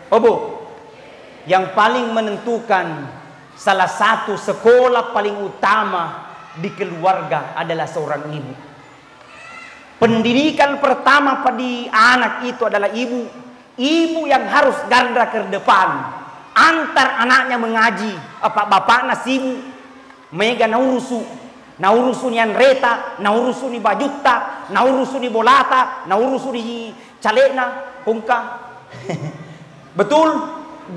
Oh bu, yang paling menentukan salah satu sekolah paling utama di keluarga adalah seorang ibu. Pendidikan pertama pada anak itu adalah ibu. Ibu yang harus garda terdepan, antar anaknya mengaji. Apa bapaknya sibuk, mega naurusu nian reta, naurusu ni bajuta, naurusu ni bolata, naurusu ni calena, kungka. Betul,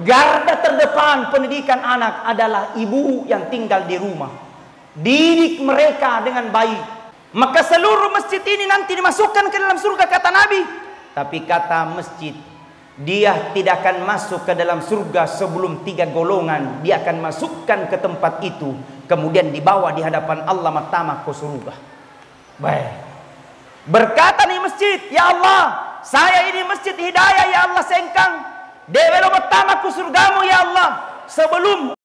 garda terdepan pendidikan anak adalah ibu yang tinggal di rumah. Didik mereka dengan baik. Maka seluruh masjid ini nanti dimasukkan ke dalam surga kata Nabi. Tapi kata masjid, dia tidak akan masuk ke dalam surga sebelum 3 golongan. Dia akan masukkan ke tempat itu, kemudian dibawa di hadapan Allah matama ke surga. Baik. Berkata nih masjid, ya Allah, saya ini masjid hidayah ya Allah sengkang. Dewelo matama ke surgamu ya Allah. Sebelum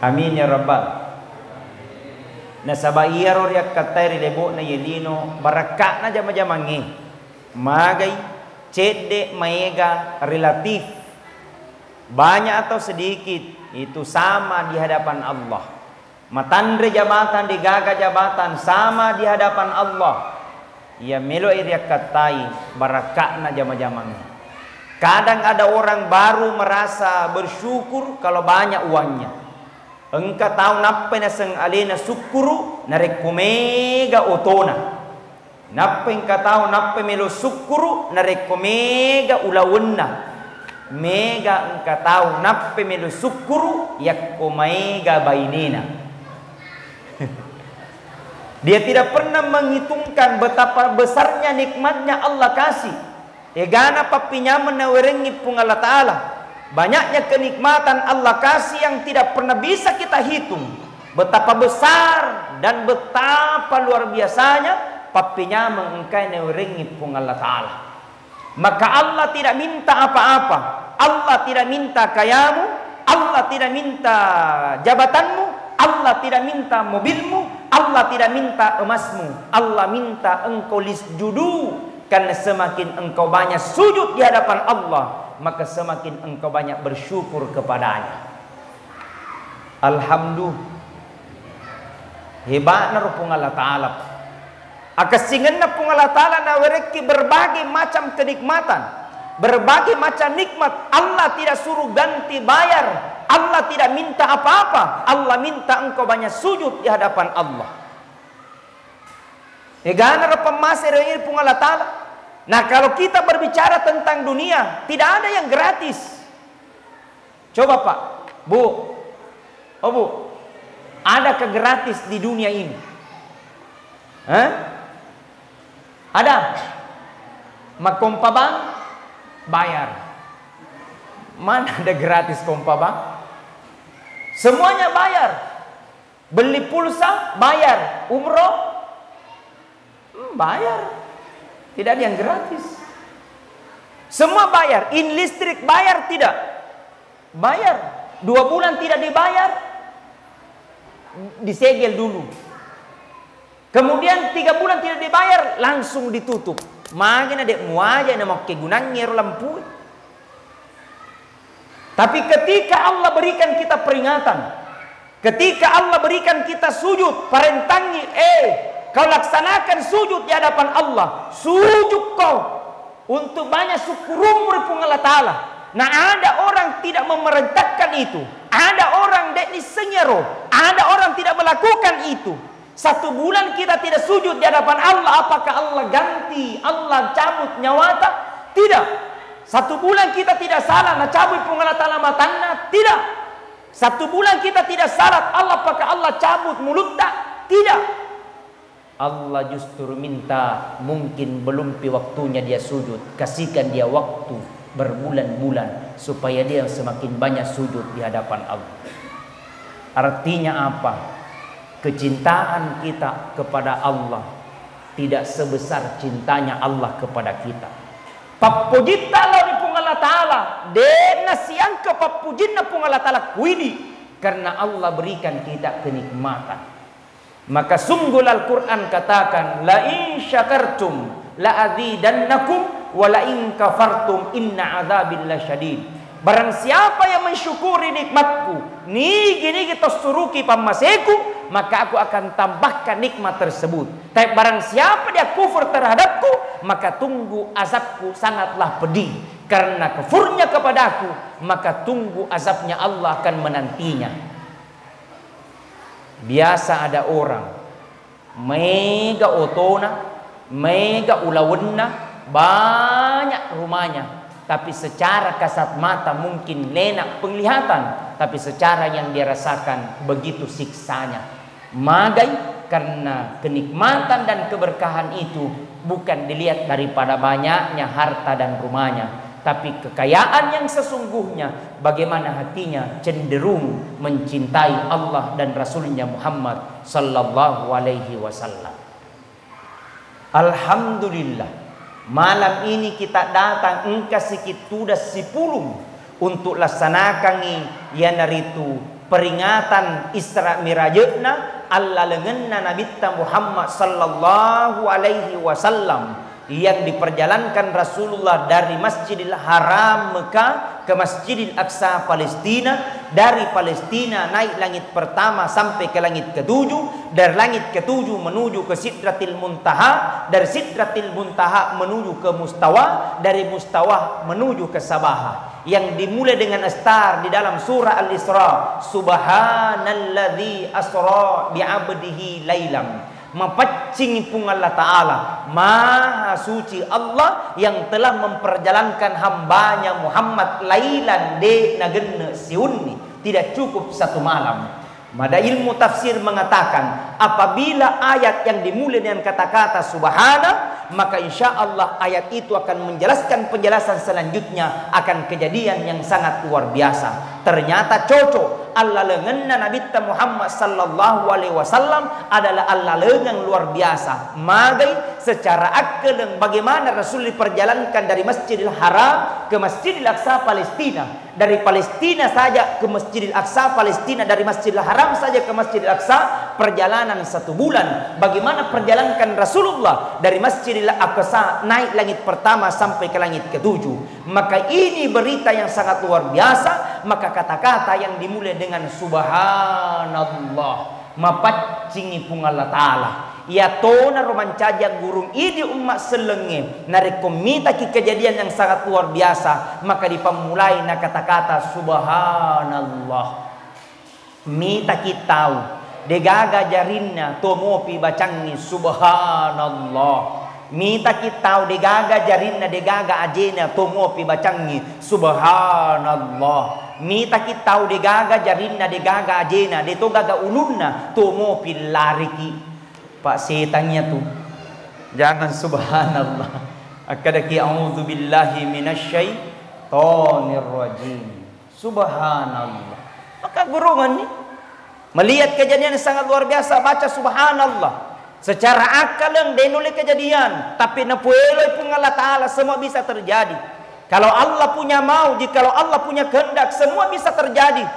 amin ya rabbal. Nasaba iyaro riak katay rilebo na yelino barakak na jama-jamangi magay cede maega relatif banyak atau sedikit itu sama di hadapan Allah. Matandre jabatan digaga jabatan sama di hadapan Allah. Ya melo riak katay barakak na jama-jamangi. Kadang ada orang baru merasa bersyukur kalau banyak uangnya. Engkau tahu napa na sang alena sukuru narek kumega otona. Napa engkau tahu napa melo sukuru narek kumega ulawenna. Mega engkau tahu napa melo sukuru yak kumega bainina. Dia tidak pernah menghitungkan betapa besarnya nikmatnya Allah kasih. Egana papinya menawerengi pung Allah Ta'ala. Banyaknya kenikmatan Allah kasih yang tidak pernah bisa kita hitung. Betapa besar dan betapa luar biasanya papinya mengengkai neuringi pung Allah Ta'ala. Maka Allah tidak minta apa-apa. Allah tidak minta kayamu. Allah tidak minta jabatanmu. Allah tidak minta mobilmu. Allah tidak minta emasmu. Allah minta engkau lisjudu. Karena semakin engkau banyak sujud di hadapan Allah, maka semakin engkau banyak bersyukur kepadanya. Alhamdulillah. Hebatnya rupung Allah Ta'ala. Akasingan na pung Allah Ta'ala nawereki berbagai macam kenikmatan. Berbagai macam nikmat. Allah tidak suruh ganti bayar. Allah tidak minta apa-apa. Allah minta engkau banyak sujud di hadapan Allah. Egana rupang masih ini pung Allah Ta'ala. Nah kalau kita berbicara tentang dunia, tidak ada yang gratis. Coba Pak, Bu, oh Bu, adakah gratis di dunia ini? Hah? Ada? Makompa bang? Bayar. Mana ada gratis kompa bang? Semuanya bayar. Beli pulsa, bayar. Umroh, bayar. Tidak ada yang gratis. Semua bayar. In listrik bayar tidak? Bayar. 2 bulan tidak dibayar, disegel dulu. Kemudian 3 bulan tidak dibayar, langsung ditutup. Makin ada muaja nama kegunanya lampu. Tapi ketika Allah berikan kita peringatan, ketika Allah berikan kita sujud, parentangi, kau laksanakan sujud di hadapan Allah. Sujud kau untuk banyak syukurmu di Allah Ta'ala. Nah ada orang tidak memerintahkan itu. Ada orang dek disenyero. Ada orang tidak melakukan itu. 1 bulan kita tidak sujud di hadapan Allah. Apakah Allah ganti? Allah cabut nyawata? Tidak. 1 bulan kita tidak salah. Nah cabut Allah Ta'ala matana? Tidak. 1 bulan kita tidak salat. Allah apakah Allah cabut mulutnya? Tidak. Allah justru minta mungkin belum waktunya dia sujud, kasihkan dia waktu berbulan-bulan supaya dia semakin banyak sujud di hadapan Allah. Artinya apa? Kecintaan kita kepada Allah tidak sebesar cintanya Allah kepada kita. Papojita lo di Allah Ta'ala. Dena siang kepapujinna pun Allah Ta'ala kuidi. Karena Allah berikan kita kenikmatan. Maka sungguh Al-Quran katakan, la in syakartum la azidannakum wa la in kafartum inna azabil lasyadid. Barang siapa yang mensyukuri nikmatku, niki kita suruki pamaseku, maka aku akan tambahkan nikmat tersebut. Tapi barang siapa dia kufur terhadapku, maka tunggu azabku sangatlah pedih. Karena kufurnya kepadaku, maka tunggu azabnya Allah akan menantinya. Biasa ada orang mega otona, mega ulawenna, banyak rumahnya, tapi secara kasat mata mungkin lenak penglihatan, tapi secara yang dia rasakan begitu siksanya. Magai karena kenikmatan dan keberkahan itu bukan dilihat daripada banyaknya harta dan rumahnya, tapi kekayaan yang sesungguhnya bagaimana hatinya cenderung mencintai Allah dan Rasulnya Muhammad sallallahu alaihi wasallam. Alhamdulillah, malam ini kita datang engka sikit tudas sipulung untuk laksanakan yang naritu peringatan Isra Mirajna Allah lengenna Nabi Muhammad sallallahu alaihi wasallam yang diperjalankan Rasulullah dari Masjidil Haram Mekah ke Masjidil Aqsa Palestina, dari Palestina naik langit pertama sampai ke langit ketujuh, dari langit ketujuh menuju ke Sidratil Muntaha, dari Sidratil Muntaha menuju ke Mustawa, dari Mustawa menuju ke Sabaha, yang dimulai dengan astar di dalam surah Al-Isra, subhanalladzi asra bi'abdihi lailam. Mempacing pun Allah Ta'ala, maha suci Allah yang telah memperjalankan hambanya Muhammad lailan de nagenne siunni, tidak cukup satu malam. Mada ilmu tafsir mengatakan apabila ayat yang dimulai dengan kata-kata subhana, maka insya Allah ayat itu akan menjelaskan penjelasan selanjutnya akan kejadian yang sangat luar biasa. Ternyata cocok. Allah lengenna Nabi Muhammad sallallahu alaihi wasallam adalah Allah yang luar biasa. Magai secara akal dan bagaimana Rasul diperjalankan dari Masjidil Haram ke Masjidil Aqsa Palestina, dari Palestina saja ke Masjidil Aqsa Palestina, dari Masjidil Haram saja ke Masjidil Aqsa perjalanan 1 bulan. Bagaimana perjalankan Rasulullah dari Masjidil Aqsa naik langit pertama sampai ke langit ke-7. Maka ini berita yang sangat luar biasa. Maka kata-kata yang dimulai dengan subhanallah mapaccingi pung Allah Ta'ala, ya tona romancaja gurung idi umat selenge narekomita ki kejadian yang sangat luar biasa. Maka dipamulai na kata-kata subhanallah. Mita kitau degaga jarinna tomopi bacangi subhanallah. Mita kitau degaga jarinna degaga ajena tomopi bacangi subhanallah. Mita kitau degaga jarinna degaga ajena deto gaga ulunna tomopi lariki. Pak setannya tuh jangan subhanallah. Akadaki a'udzubillahi minasyaitonir rajim. Subhanallah. Maka gurungan nih melihat kejadian yang sangat luar biasa, baca subhanallah. Secara akal yang denuli kejadian, tapi napueloi pun Allah Ta'ala semua bisa terjadi. Kalau Allah punya mau, jikalau Allah punya kehendak, semua bisa terjadi.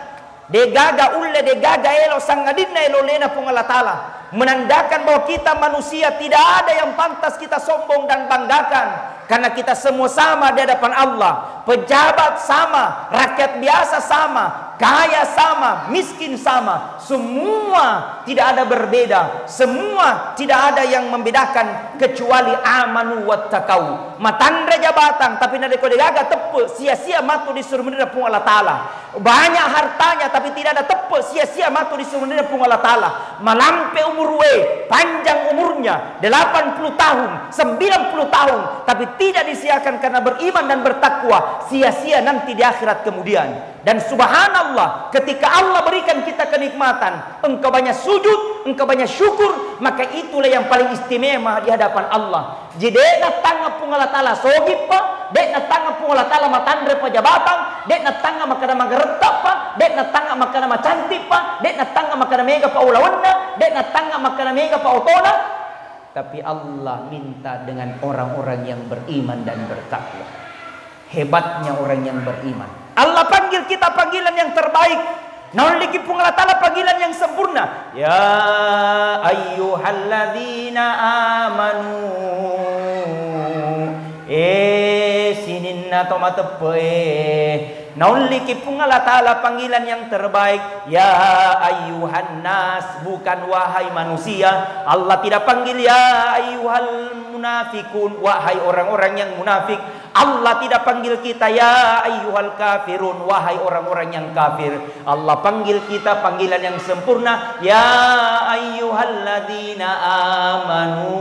Degaga ulle, degaga elo, sangadina elo lena pun Allah Ta'ala. Menandakan bahwa kita manusia tidak ada yang pantas kita sombong dan banggakan. Karena kita semua sama di hadapan Allah. Pejabat sama, rakyat biasa sama, kaya sama, miskin sama. Semua tidak ada berbeda. Semua tidak ada yang membedakan kecuali amanu wattaqau. Matandre jabatan tapi nade kode gaga tepe sia-sia matu disuruh menira pun Allah Ta'ala. Banyak hartanya tapi tidak ada tepe sia-sia matu disuruh menira pun Allah Ta'ala. Malampe umurwe, panjang umurnya 80 tahun, 90 tahun, tapi tidak disiakan karena beriman dan bertakwa, sia-sia nanti di akhirat kemudian. Dan subhanallah, ketika Allah berikan kita kenikmatan, engkau banyak sujud, engkau banyak syukur, maka itulah yang paling istimewa di hadapan Allah. Jadi na tanga pung Allah Ta'ala sogip pa, dek na tanga pung Allah Ta'ala matandre pa jabatan, dek na tanga makana mageretak pa, dek na tanga makana macantik pa, dek na tanga makana mega pa ulawanna, dek na tanga makana mega pa otona. Tapi Allah minta dengan orang-orang yang beriman dan bertakwa. Hebatnya orang yang beriman. Allah panggil kita panggilan yang terbaik. Nauliki pun Allah Ta'ala panggilan yang sempurna. Ya ayyuhalladzina amanu. Sininna tomatepe. Nauliki pun Allah Ta'ala panggilan yang terbaik. Ya ayyuhan nas, bukan wahai manusia. Allah tidak panggil ya ayyuhal munafikun, wahai orang-orang yang munafik. Allah tidak panggil kita ya ayyuhal kafirun, wahai orang-orang yang kafir. Allah panggil kita panggilan yang sempurna. Ya ayyuhalladzina amanu.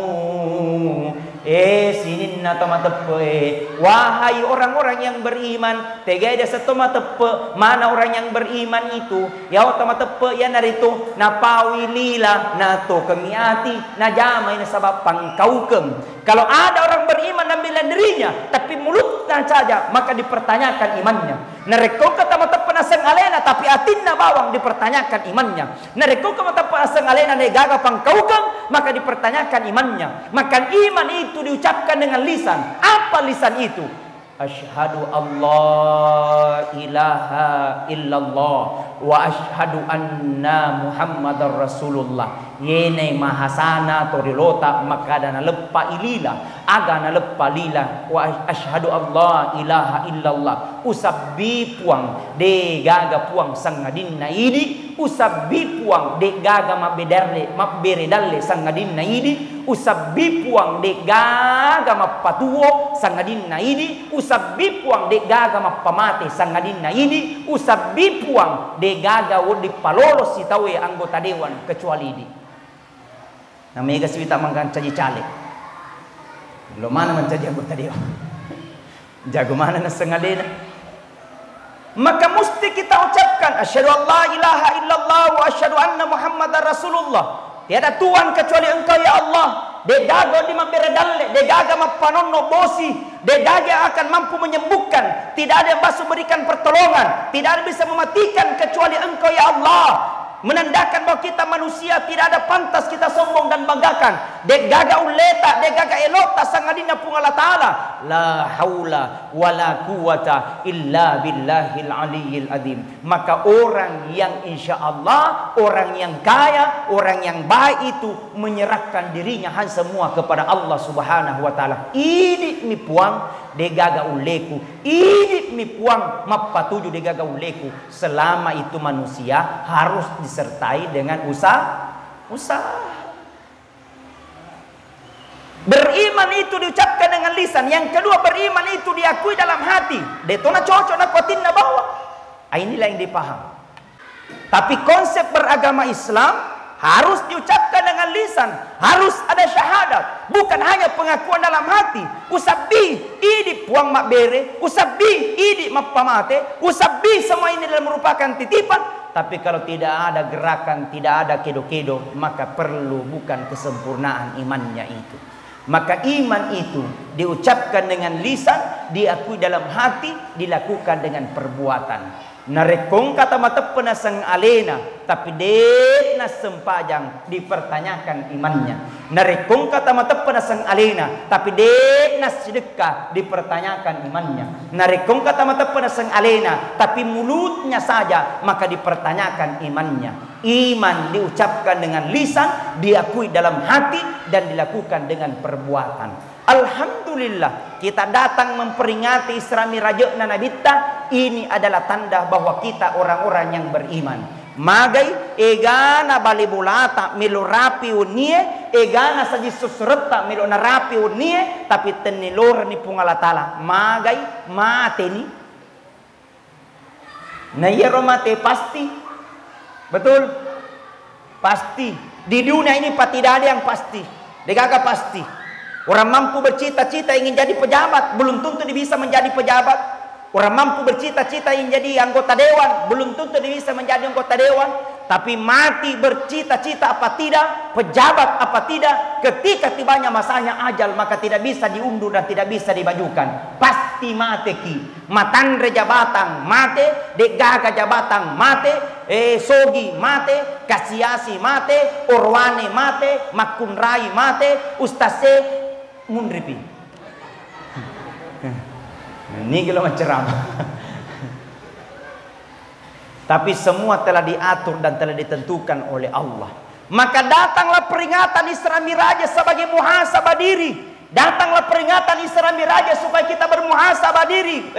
Sininna tomatepe. Wahai orang-orang yang beriman. Tega ada setoma tepe. Mana orang yang beriman itu? Ya tomatepe ya naritu. Napawi lila. Nato kemiati. Najamai nasabab pangkaukem. Kalau ada orang beriman dan bela dirinya, tapi mulutnya saja, maka dipertanyakan imannya. Narekau kata mata penaseng alena, tapi atinna bawang, dipertanyakan imannya. Narekau kata mata penaseng alena negaga pangkaukang, maka dipertanyakan imannya. Maka iman itu diucapkan dengan lisan. Apa lisan itu? Asyhadu Allah ilaha illallah wa asyhadu anna Muhammadar Rasulullah. Yene mahasana torilota makadana leppa ilila agana leppa lila wa asyhadu Allah ilaha illallah. Usabbi puang de gaga puang sangadin naidi. Usabbi puang de gaga mabberedalle sangadin naidi. Usabbi puang de gaga mappatuo sangadin naidi. Usabbi puang de gaga mappamate sangadin naidi. Usabbi puang de gaga wodi palolos si tawe anggota dewan kecuali di. Namanya kasih mangkan caji caleg. Lo mana menjadi anggota dewan? Jago mana na sengalena? Maka mesti kita ucapkan asyhadu an la ilaha illallah wa asyhadu anna Muhammadar Rasulullah. Tiada Tuhan kecuali Engkau ya Allah. Dedago di maberedalle, degaga mapanono bosi, dedaga akan mampu menyembuhkan. Tidak ada yang bisa berikan pertolongan, tidak ada bisa mematikan kecuali Engkau ya Allah. Menandakan bahwa kita manusia tidak ada pantas kita sombong dan banggakan. Degaga uleta, degaga elota sangadina pun Allah Ta'ala. La haula wa la quwata illa billahil aliyyil azim. Maka orang yang insya Allah, orang yang kaya, orang yang baik itu menyerahkan dirinya hanya semua kepada Allah Subhanahu wa Ta'ala. Ini mi puang degaga uleku, ini mi puang mapatuju degaga uleku. Selama itu manusia harus disertai dengan usaha. Beriman itu diucapkan dengan lisan. Yang kedua, beriman itu diakui dalam hati. Detona cocok nak kuatin na bawa. Inilah yang dipaham. Tapi konsep beragama Islam harus diucapkan dengan lisan. Harus ada syahadat. Bukan hanya pengakuan dalam hati. Usabbi idi puang mak bere. Usabbi idi mak pamate. Usabbi semua ini adalah merupakan titipan. Tapi kalau tidak ada gerakan, tidak ada kedo-kedo, maka perlu bukan kesempurnaan imannya itu. Maka iman itu diucapkan dengan lisan, diakui dalam hati, dilakukan dengan perbuatan. Narekong kata mata penasang alena, tapi dena sempajang dipertanyakan imannya. Narekong kata mata penasang alena, tapi dena sedekah dipertanyakan imannya. Narekong kata mata penasang alena, tapi mulutnya saja maka dipertanyakan imannya. Iman diucapkan dengan lisan, diakui dalam hati dan dilakukan dengan perbuatan. Alhamdulillah kita datang memperingati Isra Mirajna Nabi ta. Ini adalah tanda bahwa kita orang-orang yang beriman. Magai egana balibulata milu rapi unie, egana saji susreta milu narapi unie, tapi tenilor ni pungala tala. Magai mate ni. Na yero mate pasti. Betul? Pasti. Di dunia ini tidak ada yang pasti. Degaga pasti. Orang mampu bercita-cita ingin jadi pejabat, belum tentu dia bisa menjadi pejabat. Orang mampu bercita-cita ingin jadi anggota dewan, belum tentu dia bisa menjadi anggota dewan. Tapi mati bercita-cita apa tidak, pejabat apa tidak, ketika tibanya masanya ajal maka tidak bisa diundur dan tidak bisa dibajukan. Pasti mati ki. Matandre jabatan mate, degaga jabatan mate, sogi mate, kasiasi mate, orwane mate, makunrai mate, ustase mundripi. Ini kalau menceramah. Tapi semua telah diatur dan telah ditentukan oleh Allah. Maka datanglah peringatan Isra Miraj sebagai muhasabah diri. Datanglah peringatan Isra Miraj supaya kita bermuhasabah diri.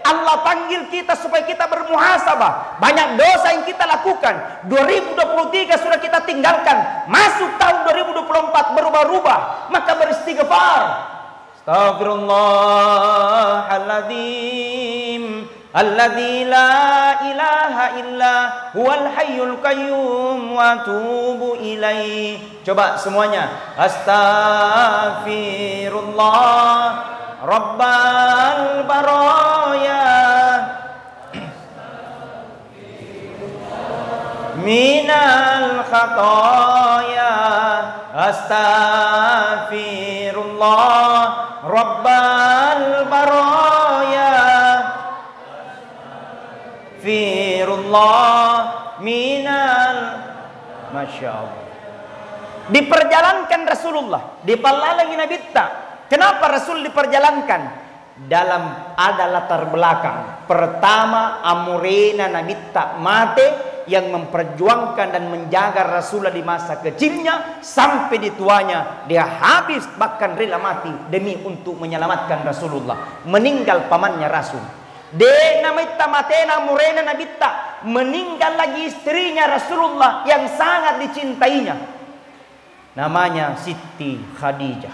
Allah panggil kita supaya kita bermuhasabah. Banyak dosa yang kita lakukan. 2023 sudah kita tinggalkan. Masuk tahun 2024 berubah-ubah. Maka beristighfar. Astaghfirullahaladzim. Alladzi la ilaha illa huwal hayyul qayyum wa atubu ilaih. Coba semuanya. Astaghfirullah Rabbal baraya minal khataya. Astaghfirullah Rabbal baraya Firullah minal. Masya Allah. Diperjalankan Rasulullah di palalangi Nabi ta. Kenapa Rasul diperjalankan? Dalam ada latar belakang. Pertama, Amurena Nabi ta mate yang memperjuangkan dan menjaga Rasulullah di masa kecilnya sampai di tuanya. Dia habis bahkan rela mati demi untuk menyelamatkan Rasulullah. Meninggal pamannya Rasul. De namitta matena murena nabitta, meninggal lagi istrinya Rasulullah yang sangat dicintainya, namanya Siti Khadijah.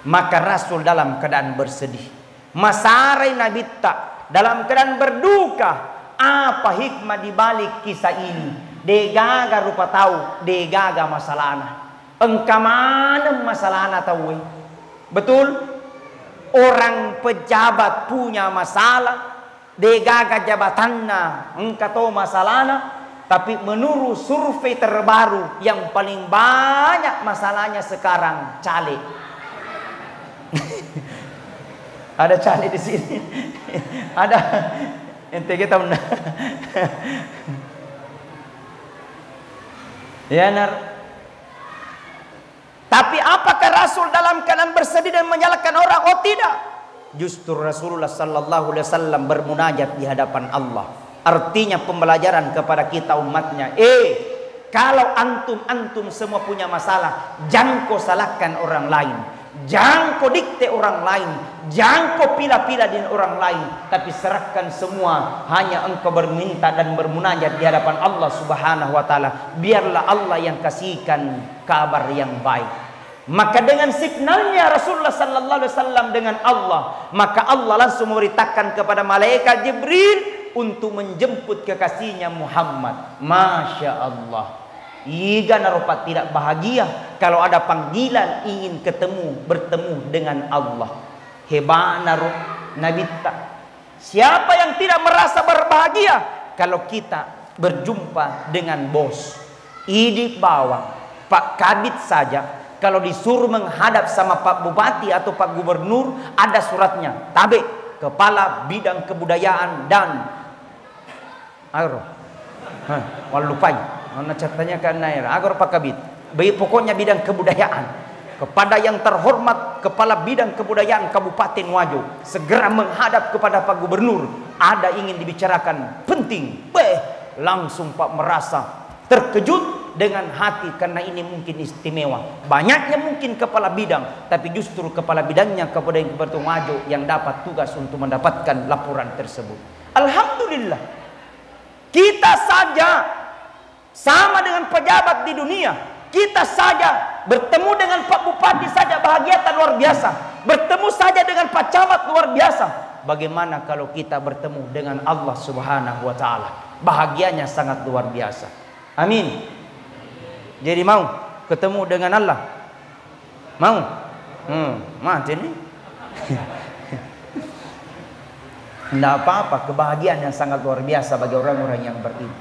Maka Rasul dalam keadaan bersedih, masarai nabitta dalam keadaan berduka. Apa hikmah dibalik kisah ini? De gaga rupa tahu, de gaga masalahna. Engka mana masalahna tahu? Betul? Orang pejabat punya masalah, degaga jabatannya, engkau tahu masalahnya. Tapi menurut survei terbaru, yang paling banyak masalahnya sekarang caleg. Ada caleg di sini, ada ente kita benar. Ya nar. Tapi apakah Rasul dalam keadaan bersedih dan menyalahkan orang? Oh tidak. Justru Rasulullah sallallahu alaihi wasallam bermunajat di hadapan Allah. Artinya pembelajaran kepada kita umatnya. Kalau antum semua punya masalah, jangan kau salahkan orang lain. Jangan kau dikte orang lain. Jangan kau pila-pila dengan orang lain. Tapi serahkan semua. Hanya engkau berminta dan bermunajat di hadapan Allah subhanahu wa ta'ala. Biarlah Allah yang kasihkan kabar yang baik. Maka dengan signalnya Rasulullah sallallahu alaihi wasallam dengan Allah, maka Allah langsung memerintahkan kepada malaikat Jibril untuk menjemput kekasihnya Muhammad. Masya Allah. Iga narupat tidak bahagia kalau ada panggilan ingin bertemu dengan Allah. Hebat narup Nabi tak. Siapa yang tidak merasa berbahagia kalau kita berjumpa dengan bos, idi bawang, Pak Kabid saja. Kalau disuruh menghadap sama Pak Bupati atau Pak Gubernur, ada suratnya. Tabe, Kepala Bidang Kebudayaan dan Agro. Walupai. Mana catatannya kan nair. Agro Pak Kabid. Pokoknya bidang kebudayaan. Kepada yang terhormat Kepala Bidang Kebudayaan Kabupaten Wajo, segera menghadap kepada Pak Gubernur. Ada ingin dibicarakan penting. Langsung Pak merasa terkejut dengan hati karena ini mungkin istimewa. Banyaknya mungkin kepala bidang, tapi justru kepala bidangnya kepada yang bertuajo yang dapat tugas untuk mendapatkan laporan tersebut. Alhamdulillah. Kita saja sama dengan pejabat di dunia. Kita saja bertemu dengan Pak Bupati saja bahagia luar biasa. Bertemu saja dengan Pak Camat luar biasa. Bagaimana kalau kita bertemu dengan Allah Subhanahu wa taala? Bahagianya sangat luar biasa. Amin. Jadi mau ketemu dengan Allah? Mau? Mati nih. Tidak apa-apa, kebahagiaan yang sangat luar biasa bagi orang-orang yang beriman.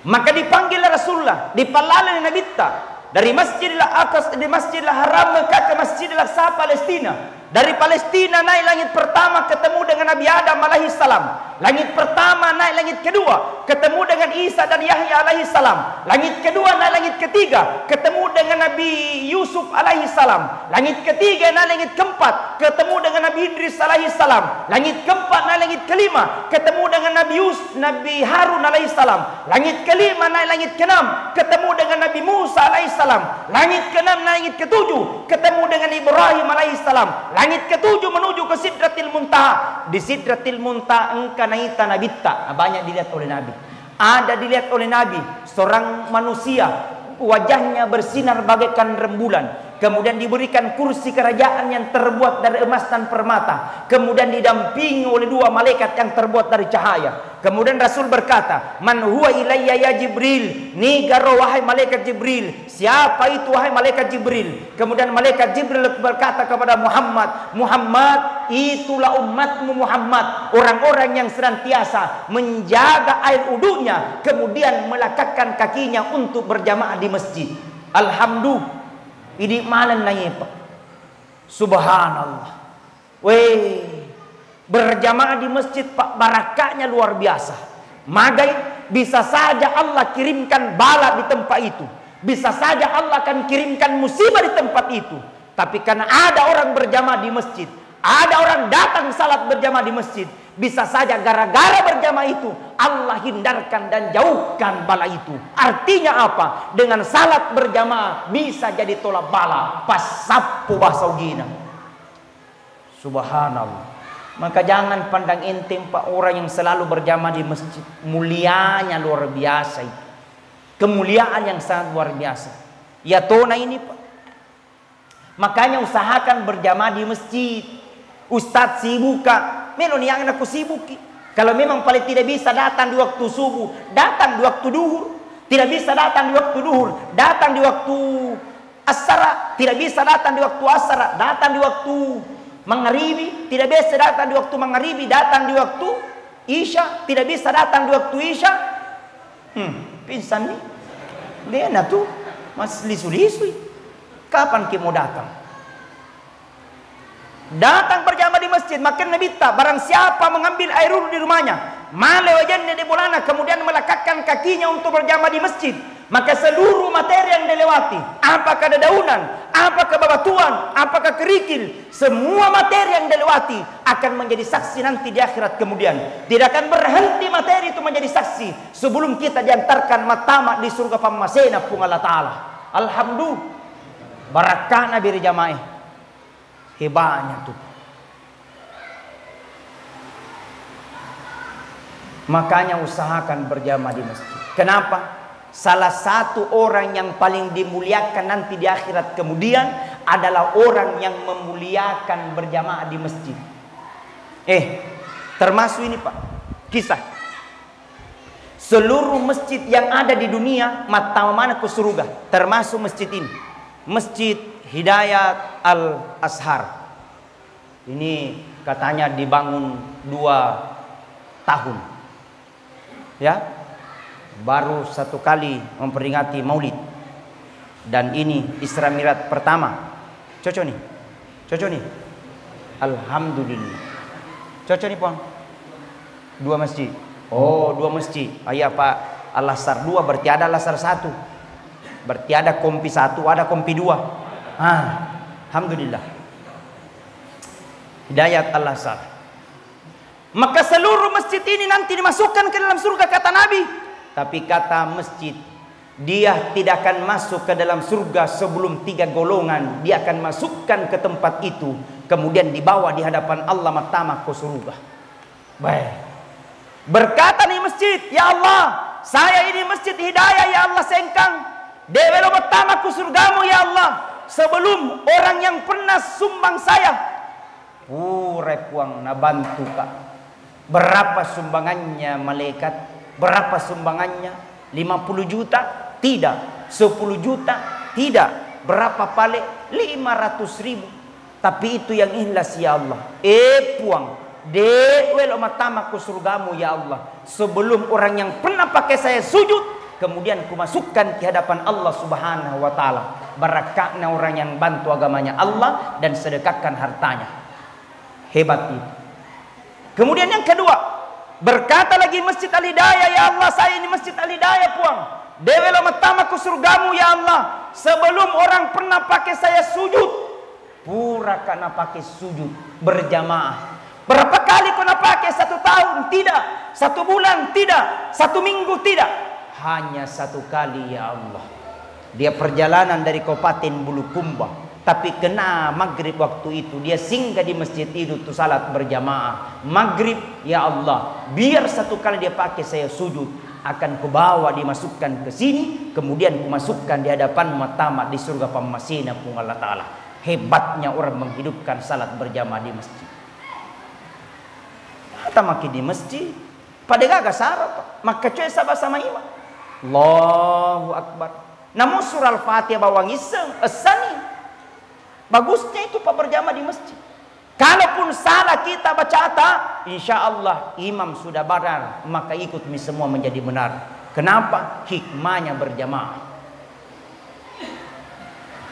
Maka dipanggil Rasulullah, dipalala Nabi ta dari Masjidil Aqsa, di Masjidil Haram Mekah ke Masjidil Aqsa Palestina. Dari Palestina naik langit pertama ketemu dengan Nabi Adam alaihi salam. Langit pertama naik langit kedua ketemu dengan Isa dan Yahya alaihi salam. Langit kedua naik langit ketiga ketemu dengan Nabi Yusuf alaihi salam. Langit ketiga naik langit keempat ketemu dengan Nabi Idris alaihi salam. Langit keempat naik langit kelima ketemu dengan Nabi Harun alaihi salam. Langit kelima naik langit keenam ketemu dengan Nabi Musa alaihi salam. Langit keenam naik langit ketujuh ketemu dengan Ibrahim alaihi salam. Langit ketujuh menuju ke Sidratil Muntaha. Di Sidratil Muntaha engkau naita nabitta, banyak dilihat oleh Nabi. Ada dilihat oleh Nabi seorang manusia, wajahnya bersinar bagaikan rembulan. Kemudian diberikan kursi kerajaan yang terbuat dari emas dan permata. Kemudian didampingi oleh dua malaikat yang terbuat dari cahaya. Kemudian Rasul berkata, "Man huwa ilayya ya Jibril?" Nigaro wahai malaikat Jibril. Siapa itu wahai malaikat Jibril? Kemudian malaikat Jibril berkata kepada Muhammad, "Muhammad, itulah umatmu Muhammad, orang-orang yang senantiasa menjaga air wudunya, kemudian melekatkan kakinya untuk berjamaah di masjid." Alhamdulillah. Ini malam nanya Pak. Subhanallah. Weh, berjamaah di masjid Pak, barakahnya luar biasa. Magai bisa saja Allah kirimkan bala di tempat itu. Bisa saja Allah akan kirimkan musibah di tempat itu. Tapi karena ada orang berjamaah di masjid, ada orang datang salat berjamaah di masjid, bisa saja gara-gara berjamaah itu Allah hindarkan dan jauhkan bala itu. Artinya apa? Dengan salat berjamaah bisa jadi tolak bala. Pas sapu basaugina. Subhanallah. Maka jangan pandang enteng Pak orang yang selalu berjamaah di masjid. Mulianya luar biasa itu. Kemuliaan yang sangat luar biasa. Ya tona ini Pak. Makanya usahakan berjamaah di masjid. Ustadz sibuk Kak. Melon yang aku sibuki. Kalau memang paling tidak bisa datang di waktu subuh, datang di waktu duhur. Tidak bisa datang di waktu duhur, datang di waktu asara. Tidak bisa datang di waktu asara, datang di waktu maghribi. Tidak bisa datang di waktu maghribi, datang di waktu isya. Tidak bisa datang di waktu isya. Pinsan nih. Dia tuh masih lisu-lisu. Kapan kita mau datang? Datang berjamaah di masjid. Maka Nabi tak barang siapa mengambil air wudhu di rumahnya, male wajannya di bulana, kemudian melekatkan kakinya untuk berjamaah di masjid, maka seluruh materi yang dilewati, apakah dedaunan, apakah bebatuan, apakah kerikil, semua materi yang dilewati akan menjadi saksi nanti di akhirat. Kemudian tidak akan berhenti materi itu menjadi saksi sebelum kita diantarkan matama di surga pamasena pun Allah Ta'ala. Alhamdulillah. Barakah Nabi jamaah. Hebatnya tuh. Makanya usahakan berjamaah di masjid. Kenapa? Salah satu orang yang paling dimuliakan nanti di akhirat kemudian adalah orang yang memuliakan berjamaah di masjid. Termasuk ini Pak, kisah. Seluruh masjid yang ada di dunia, mana ke surga, termasuk masjid ini. Masjid Hidayat Al-Azhar. Ini katanya dibangun 2 tahun. Ya. Baru 1 kali memperingati Maulid. Dan ini Isra Mi'raj pertama. Cocok nih. Cocok nih. Alhamdulillah. Cocok nih, Pong. 2 masjid. Oh, 2 masjid. Ayah Pak, Al-Azhar 2 berarti ada Al-Azhar 1. Berarti ada kompi 1, ada kompi 2. Alhamdulillah. Hidayat Al-Azhar. Maka seluruh masjid ini nanti dimasukkan ke dalam surga kata Nabi. Tapi kata masjid, dia tidak akan masuk ke dalam surga sebelum 3 golongan. Dia akan masukkan ke tempat itu, kemudian dibawa di hadapan Allah matama ke surga. Baik. Berkata nih masjid, ya Allah, saya ini masjid hidayah ya Allah sengkang. Dewelo pertama ku surgamu ya Allah. Sebelum orang yang pernah sumbang saya. Repuang nabantu Kak. Berapa sumbangannya malaikat? Berapa sumbangannya? 50 juta? Tidak. 10 juta? Tidak. Berapa pale? 500.000. Tapi itu yang ikhlas ya Allah. Puang. Dewelo matama ku surgamu ya Allah. Sebelum orang yang pernah pakai saya sujud, kemudian kumasukkan ke hadapan Allah Subhanahu wa taala. Barakahnya orang yang bantu agamanya Allah dan sedekahkan hartanya. Hebat itu. Kemudian yang kedua, berkata lagi Masjid Al-Hidayah, ya Allah, saya ini Masjid Al-Hidayah puang. Dewela matama ku surgamu ya Allah. Sebelum orang pernah pakai saya sujud, pura karena pakai sujud berjamaah. Berapa kali kena pakai? 1 tahun? Tidak. 1 bulan? Tidak. 1 minggu? Tidak. Hanya 1 kali ya Allah. Dia perjalanan dari Kabupaten Bulukumba, tapi kena maghrib waktu itu dia singgah di masjid itu tuh salat berjamaah. Maghrib, ya Allah, biar 1 kali dia pakai saya sujud, akan kubawa dimasukkan ke sini, kemudian kumasukkan di hadapan matama di surga pamasina pun Allah Ta'ala. Hebatnya orang menghidupkan salat berjamaah di masjid. Kita makin di masjid, pada gak sarap, maka cuy sabah sama imam. Allahu Akbar. Namun surah Al-Fatihah bawang iseng, esani. Bagusnya itu pak berjamaah di masjid. Kalaupun salah kita baca insya Allah imam sudah benar, maka ikut semua menjadi benar. Kenapa? Hikmahnya berjamaah.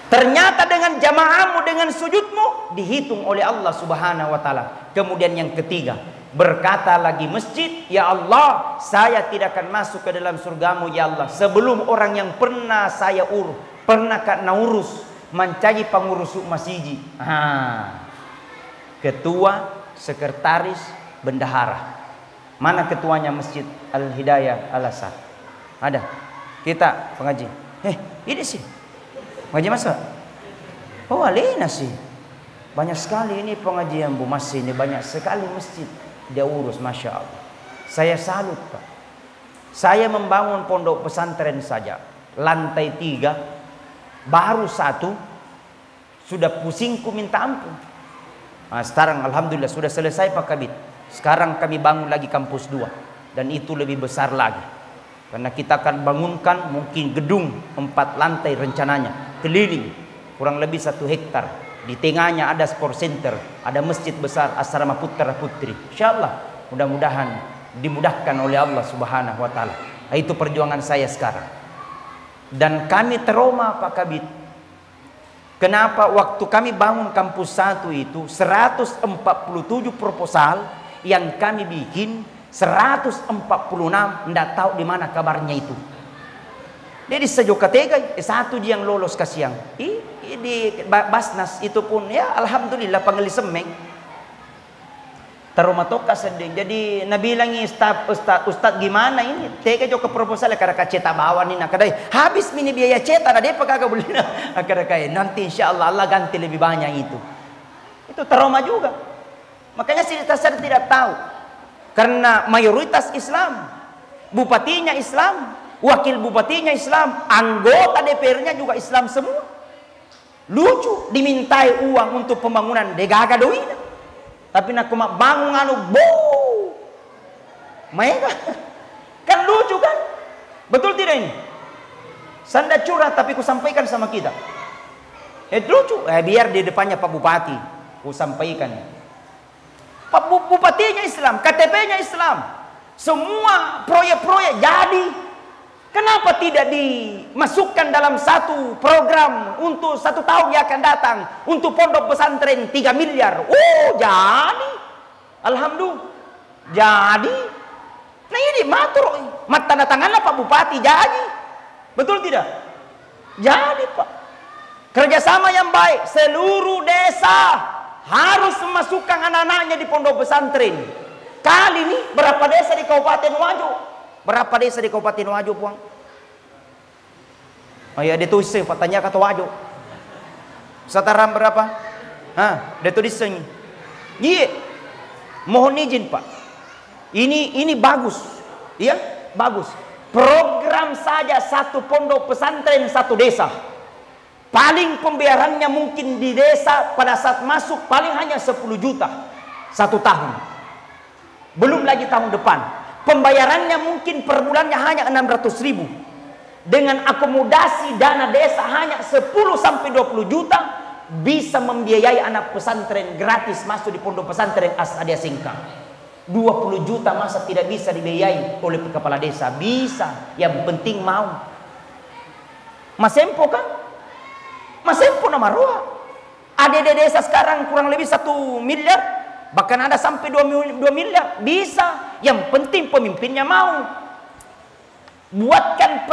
Ternyata dengan jamaahmu, dengan sujudmu dihitung oleh Allah Subhanahu wa taala. Kemudian yang ketiga, berkata lagi masjid, ya Allah, saya tidak akan masuk ke dalam surgamu ya Allah sebelum orang yang pernah saya urus, pernah kena urus, mencari pengurus masjid. Ketua, sekretaris, bendahara. Mana ketuanya Masjid Al-Hidayah Al-Azhar? Ada. Kita pengaji. Ini sih. Pengaji masa? Oh, alena sih. Banyak sekali ini pengajian Bu Mas ini, banyak sekali masjid dia urus, masya Allah. Saya salut Pak. Saya membangun pondok pesantren saja, lantai 3, baru 1 sudah pusingku minta ampun. Nah, sekarang alhamdulillah sudah selesai Pak Kabit. Sekarang kami bangun lagi kampus 2 dan itu lebih besar lagi. Karena kita akan bangunkan mungkin gedung 4 lantai rencananya, keliling kurang lebih 1 hektar. Di tengahnya ada sport center, ada masjid besar, asrama putra putri. Insyaallah mudah-mudahan dimudahkan oleh Allah Subhanahu wa taala. Itu perjuangan saya sekarang. Dan kami trauma Pak Kabit. Kenapa waktu kami bangun kampus 1 itu 147 proposal yang kami bikin, 146 tidak tahu di mana kabarnya itu. Jadi sejauh ketiga 1 dia yang lolos ke siang. Di Basnas itu pun ya alhamdulillah panggil semeng. Teruma toka sedih. Jadi nabilangi ustad gimana ini? Tega jo ke proposal kada kaceta bawa ni nak kadai. Habis mini biaya cetak ada apa kagak boleh nak. Kada kaya nanti insyaallah Allah ganti lebih banyak itu. Itu trauma juga. Makanya saya tidak tahu. Karena mayoritas Islam, bupatinya Islam, wakil bupatinya Islam, anggota DPR-nya juga Islam semua. Lucu dimintai uang untuk pembangunan degaga doi. Tapi nak cuma bangun anu mereka kan lucu kan? Betul tidak ini? Sanda curhat tapi ku sampaikan sama kita. Lucu. Biar di depannya Pak Bupati ku sampaikan. Pak Bupatinya Islam, KTP-nya Islam. Semua proyek-proyek jadi. Kenapa tidak dimasukkan dalam 1 program untuk 1 tahun yang akan datang untuk pondok pesantren 3 miliar? Oh, jadi. Alhamdulillah. Jadi. Nah ini matur. Tanda tanganlah Pak Bupati jadi. Betul tidak? Jadi Pak. Kerjasama yang baik. Seluruh desa harus memasukkan anak-anaknya di pondok pesantren. Kali ini berapa desa di Kabupaten Wajo? Berapa desa di Kabupaten Wajo puang? Oh ya, dia tulis Pak tanya kata Wajo. Sataran berapa? Dia tulis ini. Iya. Mohon izin Pak. Ini bagus. Iya, bagus. Program saja 1 pondok pesantren 1 desa. Paling pembayarannya mungkin di desa pada saat masuk paling hanya 10 juta 1 tahun. Belum lagi tahun depan. Pembayarannya mungkin per bulannya hanya 600.000. Dengan akomodasi dana desa hanya 10-20 juta bisa membiayai anak pesantren gratis masuk di pondok pesantren Asadia Singkang. 20 juta masa tidak bisa dibiayai oleh kepala desa? Bisa, yang penting mau. Masempo kan? Masempo nama roa. Ada di desa sekarang kurang lebih 1 miliar, bahkan ada sampai 2 miliar. Bisa, yang penting pemimpinnya mau. Buatkan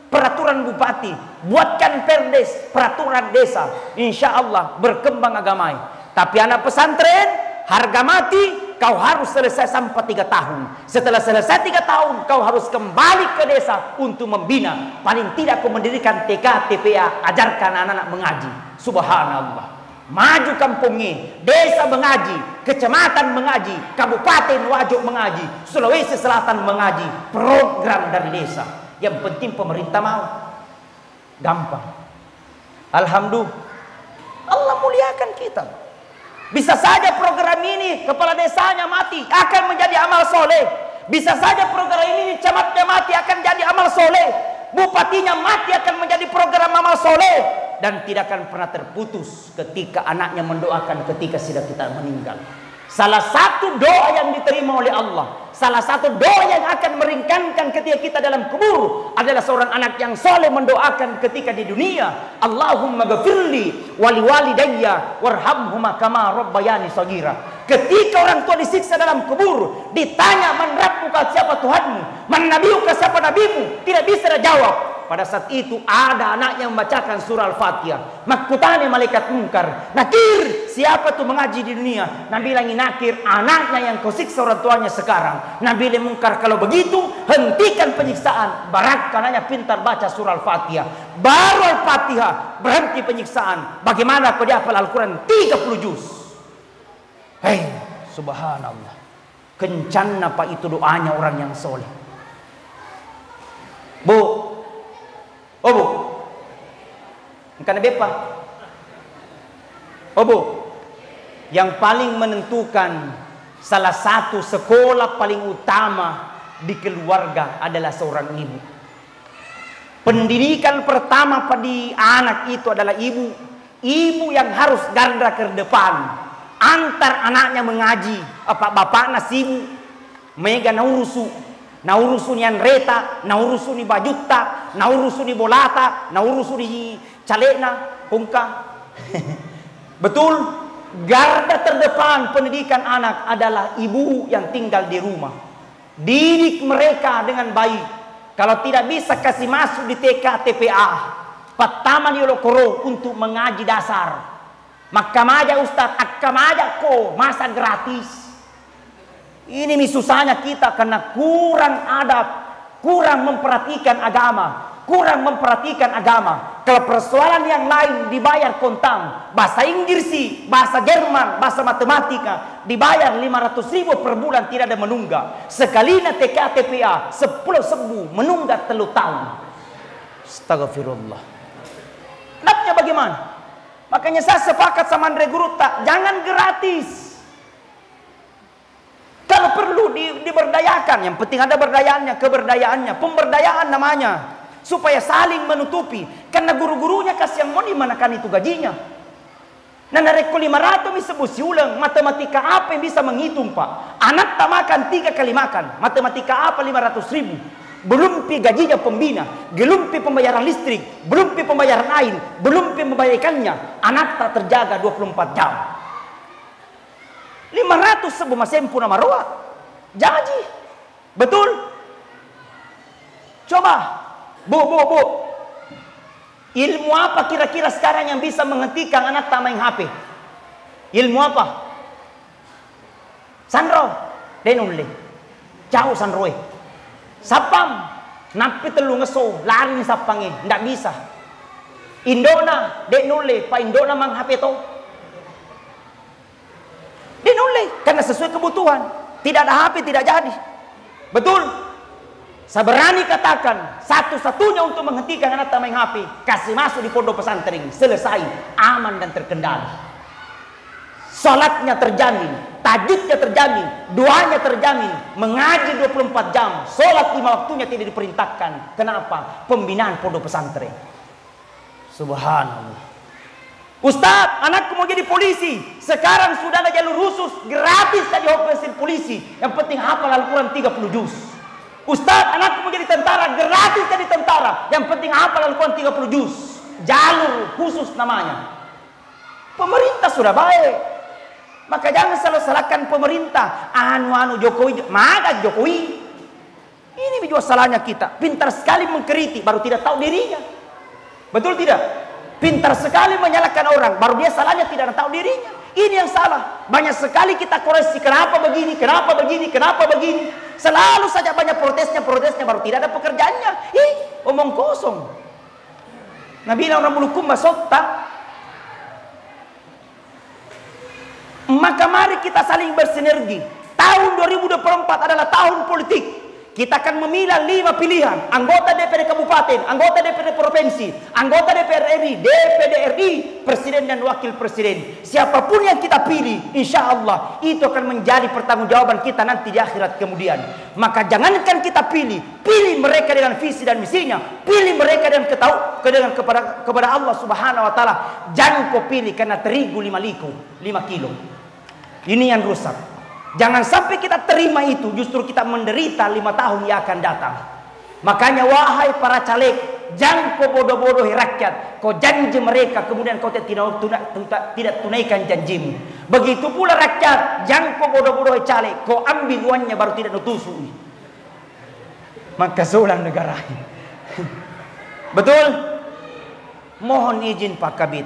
peraturan bupati, buatkan perdes, peraturan desa. Insya Allah berkembang agamai. Tapi anak pesantren, harga mati, kau harus selesai sampai 3 tahun. Setelah selesai 3 tahun, kau harus kembali ke desa untuk membina. Paling tidak kau mendirikan TK, TPA, ajarkan anak-anak mengaji. Subhanallah. Maju kampungnya, desa mengaji, kecamatan mengaji, kabupaten wajib mengaji, Sulawesi Selatan mengaji. Program dari desa. Yang penting pemerintah mau. Gampang. Alhamdulillah. Allah muliakan kita. Bisa saja program ini kepala desanya mati, akan menjadi amal soleh. Bisa saja program ini camatnya mati, akan jadi amal soleh. Bupatinya mati, akan menjadi program amal soleh. Dan tidak akan pernah terputus ketika anaknya mendoakan ketika sudah kita meninggal. Salah satu doa yang diterima oleh Allah, salah satu doa yang akan meringankan ketika kita dalam kubur adalah seorang anak yang soleh mendoakan ketika di dunia. Allahumma ghafirli wali walidayya warhamhuma kama rabbayani shaghira. Ketika orang tua disiksa dalam kubur, ditanya, man rabbuka, siapa Tuhanmu, man nabiyuka, siapa nabimu, tidak bisa jawab. Pada saat itu ada anak yang membacakan surah Al-Fatihah. Makutani malaikat mungkar. Nakir, siapa tuh mengaji di dunia? Nabi bilang nakir, anaknya yang kau siksa orang tuanya sekarang. Nabi bilang mungkar, kalau begitu hentikan penyiksaan. Barak anaknya pintar baca surah Al-Fatihah. Baru Al-Fatihah berhenti penyiksaan. Bagaimana kau dihafal Al-Quran 30 juz? Hei, subhanallah. Kencan apa itu doanya orang yang soleh. Bu, oh bu, karena bepa. Oh bu, yang paling menentukan salah satu sekolah paling utama di keluarga adalah seorang ibu. Pendidikan pertama pada anak itu adalah ibu. Ibu yang harus garda ke depan, antar anaknya mengaji. Apa bapak nasibu, mega naurusu. Naurusu ni Anreta, naurusu ni Bajuta, naurusu ni Bolata, naurusu ni Calena, Pungka. Betul, garda terdepan pendidikan anak adalah ibu yang tinggal di rumah. Didik mereka dengan baik. Kalau tidak bisa kasih masuk di TK, TPA, pertama diolokoro untuk mengaji dasar. Makamaja Ustaz, akamaja ko, masa gratis. Ini susahnya kita karena kurang adab, kurang memperhatikan agama, kurang memperhatikan agama. Kalau persoalan yang lain dibayar kontang, bahasa Inggris, bahasa Jerman, bahasa matematika dibayar 500.000 per bulan, tidak ada menunggak. Sekali na TK TPA 10 sebu menunggak 3 tahun. Astagfirullah. Kenapa bagaimana? Makanya saya sepakat sama Andre Guru, jangan gratis. Kalau perlu diberdayakan, yang penting ada berdayaannya, keberdayaannya, pemberdayaan namanya, supaya saling menutupi. Karena guru-gurunya kasih yang mau dimanakan itu gajinya. Nah nareko 500 bisa busi ulang, matematika apa yang bisa menghitung pak? Anak tak makan 3 kali makan, matematika apa 500.000? Belum pi gajinya pembina, belum pi pembayaran listrik, belum pi pembayaran air, belum pi membayarkannya. Anak tak terjaga 24 jam. 500 sebu masempu nama roa jaji. Betul? Coba bu, ilmu apa kira-kira sekarang yang bisa menghentikan anak tak main HP? Ilmu apa? Sandro denunle jauh sandroe sapam napi telu ngeso lari ni sapange ndak bisa. Indona denunle pa Indona mang HP to dinulih karena sesuai kebutuhan. Tidak ada HP tidak jadi. Betul? Saya berani katakan satu-satunya untuk menghentikan anak tak main HP, kasih masuk di pondok pesantren, selesai, aman dan terkendali. Salatnya terjamin, tajudnya terjamin, doanya terjamin, mengaji 24 jam, salat 5 waktunya tidak diperintahkan. Kenapa? Pembinaan pondok pesantren. Subhanallah. Ustaz, anakku mau jadi polisi. Sekarang sudah ada jalur khusus, gratis tadi mesin polisi. Yang penting hafal Al-Quran 30 juz. Ustaz, anakku mau jadi tentara, gratis jadi tentara. Yang penting hafal Al-Quran 30 juz. Jalur khusus namanya. Pemerintah sudah baik. Maka jangan selalu salahkan pemerintah. Anu Jokowi, mana Jokowi? Ini juga salahnya kita. Pintar sekali mengkritik, baru tidak tahu dirinya. Betul tidak? Pintar sekali menyalahkan orang, baru dia salahnya tidak tahu dirinya. Ini yang salah. Banyak sekali kita koreksi, kenapa begini, kenapa begini, kenapa begini. Selalu saja banyak protesnya, baru tidak ada pekerjaannya. Omong kosong. Nabi orang mulukum masokta. Maka mari kita saling bersinergi. Tahun 2024 adalah tahun politik. Kita akan memilih 5 pilihan. Anggota DPD Kabupaten, anggota DPD Provinsi, anggota DPR RI, DPD RI, Presiden dan Wakil Presiden. Siapapun yang kita pilih, insya Allah itu akan menjadi pertanggungjawaban kita nanti di akhirat kemudian. Maka jangankan kita pilih mereka dengan visi dan misinya, pilih mereka dengan kepada Allah Subhanahu Wa Taala. Jangan kau pilih karena terigu 5 kilo. Ini yang rusak. Jangan sampai kita terima itu, justru kita menderita 5 tahun yang akan datang. Makanya wahai para caleg, jangan kau bodoh-bodohi rakyat. Kau janji mereka, kemudian kau tidak tunaikan janjimu. Begitu pula rakyat, jangan kau bodoh-bodohi caleg. Kau ambil uangnya baru tidak nutusui. Maka seorang negara. Betul? Mohon izin Pak Kabid.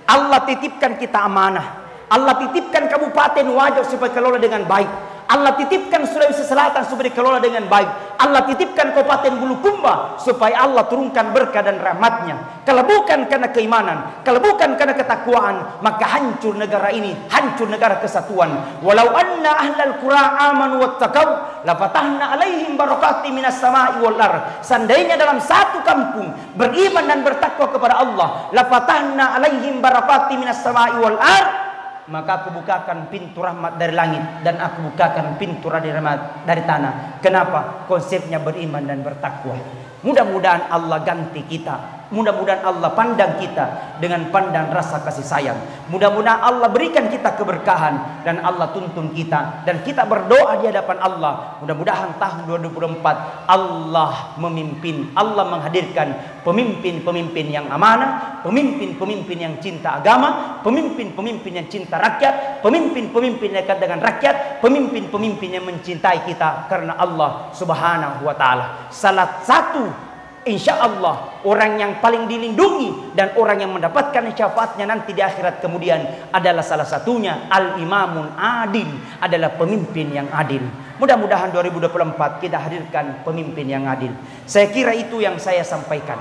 Allah titipkan kita amanah. Allah titipkan Kabupaten Wajo supaya kelola dengan baik. Allah titipkan Sulawesi Selatan supaya dikelola dengan baik. Allah titipkan Kabupaten Bulukumba supaya Allah turunkan berkah dan rahmatnya. Kalau bukan karena keimanan, kalau bukan karena ketakwaan, maka hancur negara ini, hancur negara kesatuan. Walau anna ahlal qura amanu wattaqau lafatahna alaihim barakati minas sama'i wal ardh. Seandainya dalam satu kampung beriman dan bertakwa kepada Allah, lafatahna alaihim barakati minas sama'i wal ardh, maka aku bukakan pintu rahmat dari langit dan aku bukakan pintu rahmat dari tanah. Kenapa? Konsepnya beriman dan bertakwa. Mudah-mudahan Allah ganti kita. Mudah-mudahan Allah pandang kita dengan pandang rasa kasih sayang. Mudah-mudahan Allah berikan kita keberkahan dan Allah tuntun kita. Dan kita berdoa di hadapan Allah. Mudah-mudahan tahun 2024 Allah memimpin. Allah menghadirkan pemimpin-pemimpin yang amanah. Pemimpin-pemimpin yang cinta agama. Pemimpin-pemimpin yang cinta rakyat. Pemimpin-pemimpin yang dekat dengan rakyat. Pemimpin-pemimpin yang mencintai kita karena Allah Subhanahu Wa Ta'ala. Salah satu insya Allah orang yang paling dilindungi dan orang yang mendapatkan syafaatnya nanti di akhirat kemudian adalah salah satunya al-imamun adil, adalah pemimpin yang adil. Mudah-mudahan 2024 kita hadirkan pemimpin yang adil. Saya kira itu yang saya sampaikan.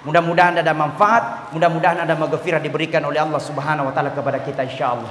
Mudah-mudahan ada manfaat, mudah-mudahan ada maghfirah diberikan oleh Allah Subhanahu Wa Ta'ala kepada kita insya Allah.